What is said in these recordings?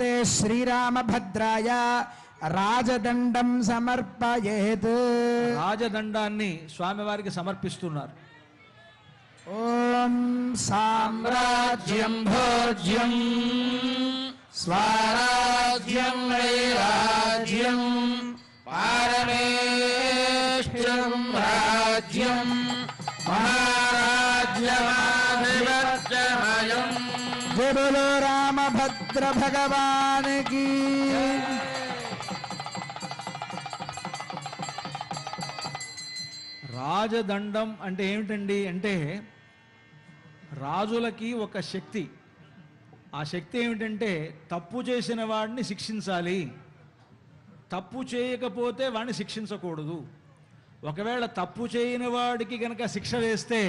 భగవతే శ్రీరామభద్రాయ రాజదండం సమర్పయేత్. రాజదండాన్ని స్వామివారికి సమర్పిస్తున్నారు. ఓం సామ్రాజ్యం భోజ్యం స్వరాజ్యం వైరాజ్యం పారమేష్ట్యం రాజ్యం మహారాజ్యమాధిపత్యమయం. జయ బోలో రామభద్ర భగవాన్ కీ. రాజదండం అంటే ఏమిటండి అంటే రాజులకి ఒక శక్తి. ఆ శక్తి ఏమిటంటే తప్పు చేసిన వాడిని శిక్షించాలి, తప్పు చేయకపోతే వాడిని శిక్షించకూడదు. ఒకవేళ తప్పు చేయని వాడికి కనుక శిక్ష వేస్తే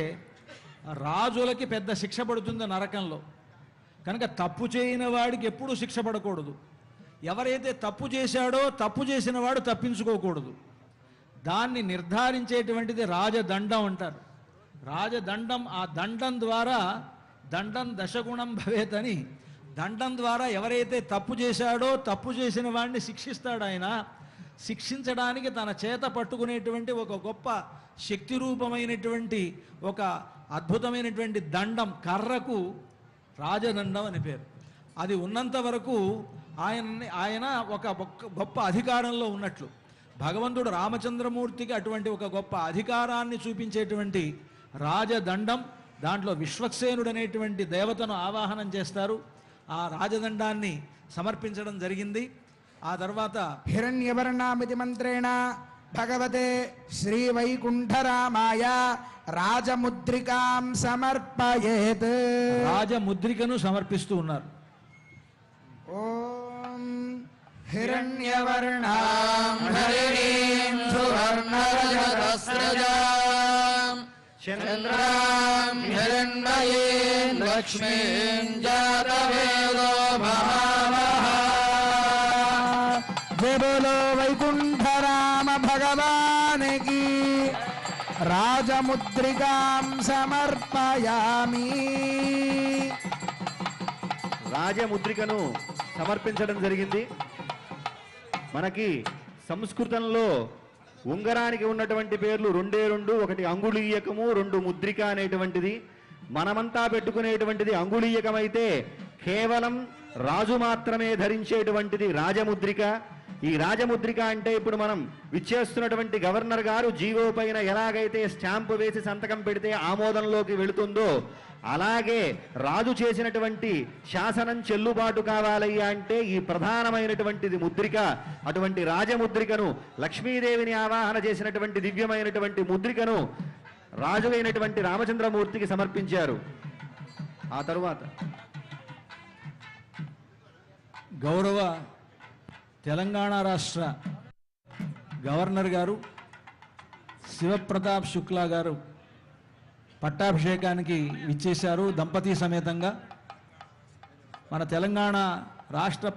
రాజులకి పెద్ద శిక్ష పడుతుంది నరకంలో. కనుక తప్పు చేయని వాడికి ఎప్పుడూ శిక్ష పడకూడదు. ఎవరైతే తప్పు చేశాడో తప్పు చేసిన వాడు తప్పించుకోకూడదు. దాన్ని నిర్ధారించేటువంటిది రాజదండం అంటారు. రాజదండం, ఆ దండం ద్వారా దండం దశగుణం భవేత్ అని, దండం ద్వారా ఎవరైతే తప్పు చేశాడో తప్పు చేసిన వాడిని శిక్షిస్తాడు ఆయన. శిక్షించడానికి తన చేత పట్టుకునేటువంటి ఒక గొప్ప శక్తి రూపమైనటువంటి ఒక అద్భుతమైనటువంటి దండం, కర్రకు రాజదండం అని పేరు. అది ఉన్నంత వరకు ఆయన ఒక గొప్ప అధికారంలో ఉన్నట్లు. భగవంతుడు రామచంద్రమూర్తికి అటువంటి ఒక గొప్ప అధికారాన్ని చూపించేటువంటి రాజదండం, దాంట్లో విశ్వక్సేనుడు అనేటువంటి దేవతను ఆవాహనం చేస్తారు. ఆ రాజదండాన్ని సమర్పించడం జరిగింది. ఆ తర్వాత హిరణ్యవర్ణామితి మంత్రేణ భగవతే శ్రీ వైకుంఠరామాయ రాజముద్రికాం సమర్పయేత్. రాజముద్రికను సమర్పిస్తూ ఉన్నారు. ఓం హిరణ్యవర్ణాం హరిణీం సువర్ణరజతస్రజాం చంద్రాం హిరణ్మయీం లక్ష్మీం జాతవేదో మహామహా. జయ బోలో వైకుంఠరామ భగవాన్ కీ. రాజముద్రికాం సమర్పయామి. రాజముద్రికను సమర్పించడం జరిగింది. మనకి సంస్కృతంలో ఉంగరానికి ఉన్నటువంటి పేర్లు రెండే రెండు, ఒకటి అంగుళీయకము, రెండు ముద్రిక అనేటువంటిది. మనమంతా పెట్టుకునేటువంటిది అంగుళీయకమైతే కేవలం రాజు మాత్రమే ధరించేటువంటిది రాజముద్రిక. ఈ రాజముద్రిక అంటే ఇప్పుడు మనం విచ్చేస్తున్నటువంటి గవర్నర్ గారు జీవో పైన ఎలాగైతే స్టాంపు వేసి సంతకం పెడితే ఆమోదంలోకి వెళుతుందో అలాగే రాజు చేసినటువంటి శాసనం చెల్లుబాటు కావాలయ్యా అంటే ఈ ప్రధానమైనటువంటిది ముద్రిక. అటువంటి రాజముద్రికను లక్ష్మీదేవిని ఆవాహన చేసినటువంటి దివ్యమైనటువంటి ముద్రికను రాజు అయినటువంటి రామచంద్రమూర్తికి సమర్పించారు. ఆ తరువాత గౌరవ తెలంగాణ రాష్ట్ర గవర్నర్ గారు శివప్రతాప్ శుక్లా గారు పట్టాభిషేకానికి విచ్చేశారు దంపతి సమేతంగా. మన తెలంగాణ రాష్ట్ర